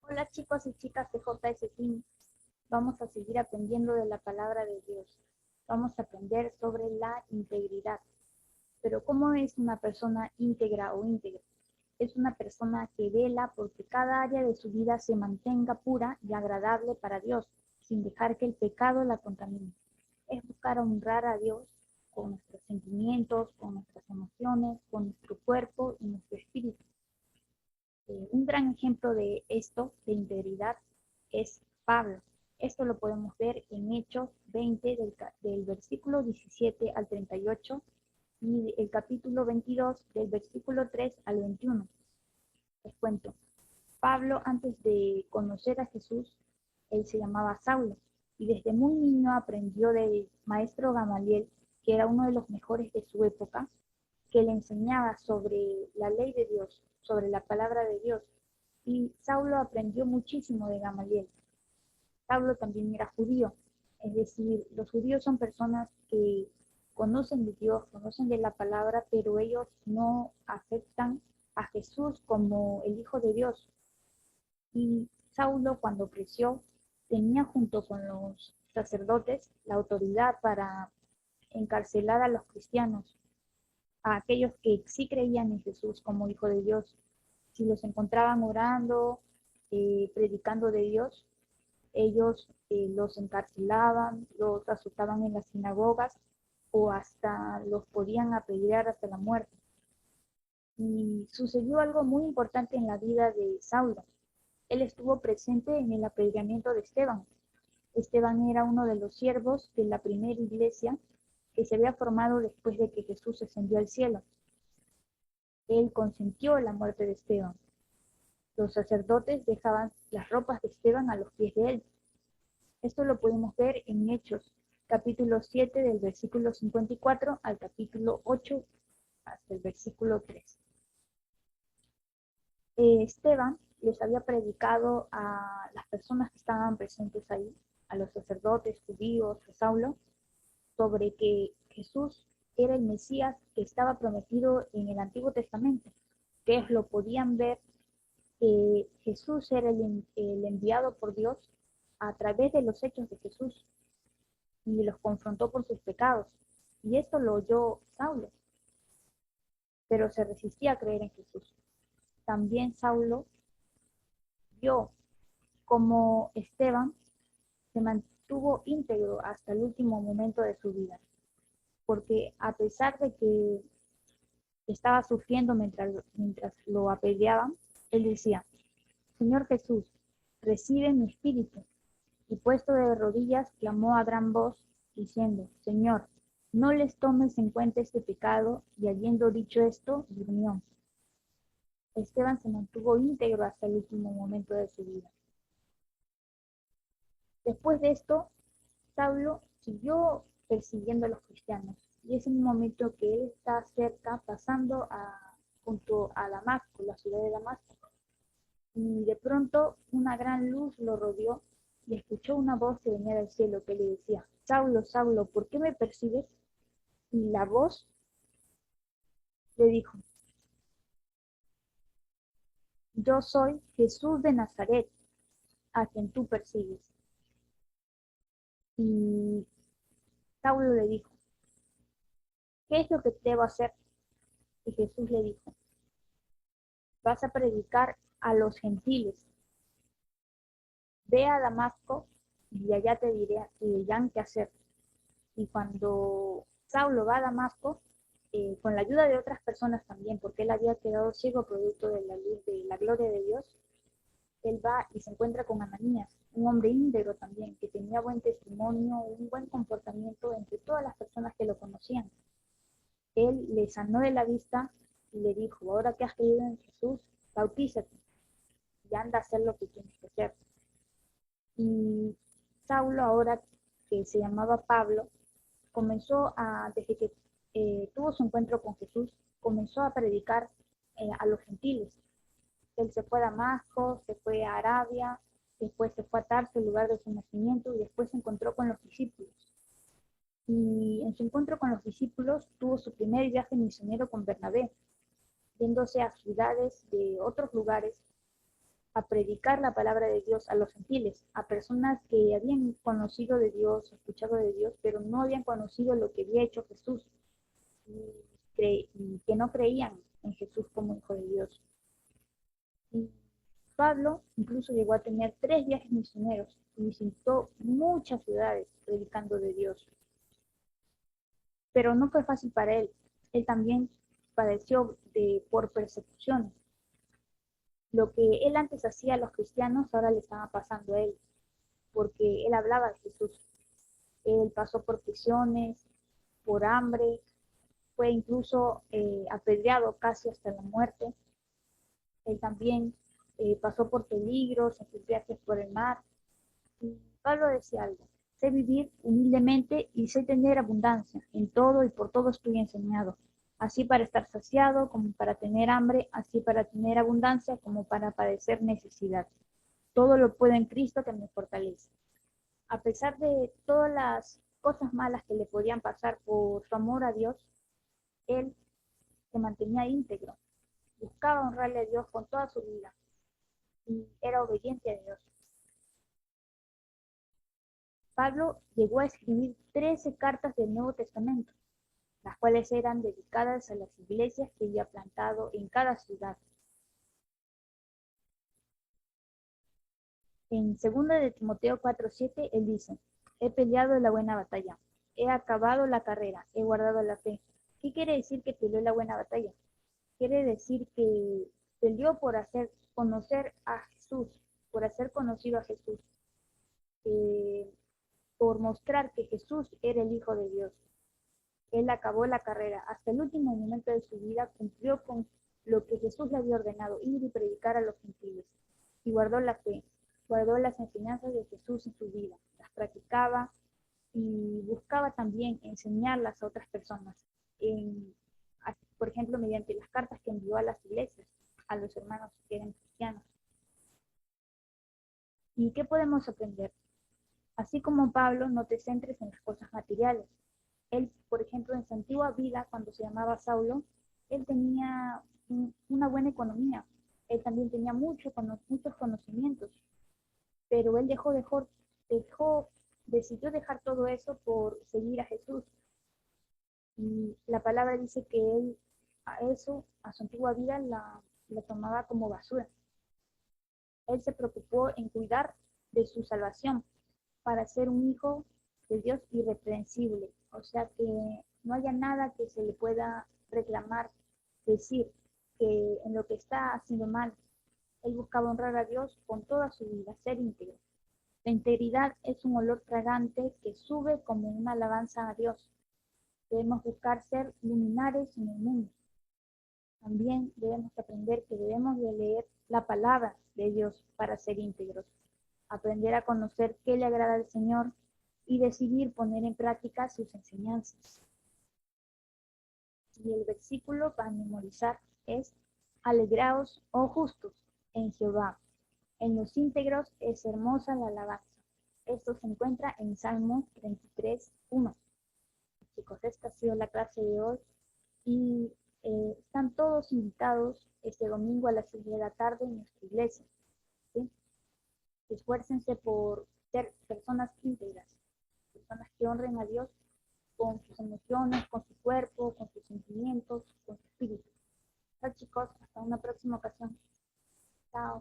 Hola chicos y chicas de JS Team. Vamos a seguir aprendiendo de la palabra de Dios. Vamos a aprender sobre la integridad. Pero ¿cómo es una persona íntegra o íntegra? Es una persona que vela porque cada área de su vida se mantenga pura y agradable para Dios, sin dejar que el pecado la contamine. Es buscar honrar a Dios con nuestros sentimientos, con nuestras emociones, con nuestro cuerpo y nuestro espíritu. Un gran ejemplo de esto, de integridad, es Pablo. Esto lo podemos ver en Hechos 20 del versículo 17 al 38 y el capítulo 22 del versículo 3 al 21. Les cuento. Pablo, antes de conocer a Jesús, él se llamaba Saulo y desde muy niño aprendió del maestro Gamaliel, que era uno de los mejores de su época, que le enseñaba sobre la ley de Dios, sobre la palabra de Dios. Y Saulo aprendió muchísimo de Gamaliel. Saulo también era judío, es decir, los judíos son personas que conocen de Dios, conocen de la palabra, pero ellos no aceptan a Jesús como el Hijo de Dios. Y Saulo, cuando creció, tenía junto con los sacerdotes la autoridad para encarcelar a los cristianos, a aquellos que sí creían en Jesús como Hijo de Dios. Si los encontraban orando, predicando de Dios, ellos los encarcelaban, los azotaban en las sinagogas o hasta los podían apedrear hasta la muerte. Y sucedió algo muy importante en la vida de Saulo. Él estuvo presente en el apedreamiento de Esteban. Esteban era uno de los siervos de la primera iglesia que se había formado después de que Jesús ascendió al cielo. Él consintió la muerte de Esteban. Los sacerdotes dejaban las ropas de Esteban a los pies de él. Esto lo podemos ver en Hechos, capítulo 7 del versículo 54 al capítulo 8 hasta el versículo 3. Esteban les había predicado a las personas que estaban presentes ahí, a los sacerdotes judíos, a Saulo, sobre que Jesús era el Mesías que estaba prometido en el Antiguo Testamento, que ellos lo podían ver, que Jesús era el enviado por Dios a través de los hechos de Jesús y los confrontó por sus pecados. Y esto lo oyó Saulo, pero se resistía a creer en Jesús. También Saulo vio como Esteban se mantuvo íntegro hasta el último momento de su vida, porque a pesar de que estaba sufriendo mientras lo apedreaban, él decía, Señor Jesús, recibe mi espíritu. Y puesto de rodillas, clamó a gran voz, diciendo, Señor, no les tomes en cuenta este pecado, y habiendo dicho esto, durmió. Esteban se mantuvo íntegro hasta el último momento de su vida. Después de esto, Saulo siguió persiguiendo a los cristianos, y es en un momento que él está cerca, junto a Damasco, la ciudad de Damasco, y de pronto una gran luz lo rodeó y escuchó una voz que venía del cielo que le decía, Saulo, Saulo, ¿por qué me persigues? Y la voz le dijo, yo soy Jesús de Nazaret, a quien tú persigues. Y Saulo le dijo, ¿qué es lo que debo hacer? Y Jesús le dijo, vas a predicar a los gentiles. Ve a Damasco y allá te dirán qué hacer. Y cuando Saulo va a Damasco, con la ayuda de otras personas también, porque él había quedado ciego producto de la luz de la gloria de Dios, él va y se encuentra con Ananías, un hombre íntegro también, que tenía buen testimonio, un buen comportamiento entre todas las personas que lo conocían. Él le sanó de la vista y le dijo, ahora que has creído en Jesús, bautízate y anda a hacer lo que tienes que hacer. Y Saulo, ahora que se llamaba Pablo, desde que tuvo su encuentro con Jesús, comenzó a predicar a los gentiles. Él se fue a Damasco, se fue a Arabia, después se fue a Tarso, el lugar de su nacimiento, y después se encontró con los discípulos. Y en su encuentro con los discípulos tuvo su primer viaje misionero con Bernabé, yéndose a ciudades de otros lugares a predicar la palabra de Dios a los gentiles, a personas que habían conocido de Dios, escuchado de Dios, pero no habían conocido lo que había hecho Jesús y que no creían en Jesús como hijo de Dios. Y Pablo incluso llegó a tener 3 viajes misioneros y visitó muchas ciudades predicando de Dios. Pero no fue fácil para él. Él también padeció por persecución. Lo que él antes hacía a los cristianos, ahora le estaba pasando a él, porque él hablaba de Jesús. Él pasó por prisiones, por hambre, fue incluso apedreado casi hasta la muerte. Él también pasó por peligros en sus viajes por el mar. Y Pablo decía algo: sé vivir humildemente y sé tener abundancia. En todo y por todo estoy enseñado. Así para estar saciado como para tener hambre, así para tener abundancia como para padecer necesidad. Todo lo puedo en Cristo que me fortalece. A pesar de todas las cosas malas que le podían pasar por su amor a Dios, él se mantenía íntegro, buscaba honrarle a Dios con toda su vida y era obediente a Dios. Pablo llegó a escribir 13 cartas del Nuevo Testamento, las cuales eran dedicadas a las iglesias que había plantado en cada ciudad. En 2 de Timoteo 4:7 él dice: he peleado la buena batalla, he acabado la carrera, he guardado la fe. ¿Qué quiere decir que peleó la buena batalla? Quiere decir que peleó por hacer conocer a Jesús, por hacer conocido a Jesús, eh, por mostrar que Jesús era el Hijo de Dios. Él acabó la carrera, hasta el último momento de su vida cumplió con lo que Jesús le había ordenado, ir y predicar a los gentiles. Y guardó la fe, guardó las enseñanzas de Jesús en su vida, las practicaba y buscaba también enseñarlas a otras personas, en, por ejemplo, mediante las cartas que envió a las iglesias, a los hermanos que eran cristianos. ¿Y qué podemos aprender? Así como Pablo, no te centres en las cosas materiales. Él, por ejemplo, en su antigua vida, cuando se llamaba Saulo, él tenía una buena economía. Él también tenía muchos conocimientos, pero él decidió dejar todo eso por seguir a Jesús. Y la palabra dice que él a su antigua vida, la tomaba como basura. Él se preocupó en cuidar de su salvación para ser un hijo de Dios irreprensible. O sea, que no haya nada que se le pueda reclamar, decir que en lo que está haciendo mal. Él buscaba honrar a Dios con toda su vida, ser íntegro. La integridad es un olor fragante que sube como una alabanza a Dios. Debemos buscar ser luminares en el mundo. También debemos aprender que debemos de leer la palabra de Dios para ser íntegros, aprender a conocer qué le agrada al Señor y decidir poner en práctica sus enseñanzas. Y el versículo para memorizar es: alegraos, oh justos, en Jehová. En los íntegros es hermosa la alabanza. Esto se encuentra en Salmos 33:1. Chicos, esta ha sido la clase de hoy y están todos invitados este domingo a las 6 de la tarde en nuestra iglesia. ¿Sí? Esfuércense por ser personas íntegras, personas que honren a Dios con sus emociones, con su cuerpo, con sus sentimientos, con su espíritu. Chao chicos, hasta una próxima ocasión. Chao.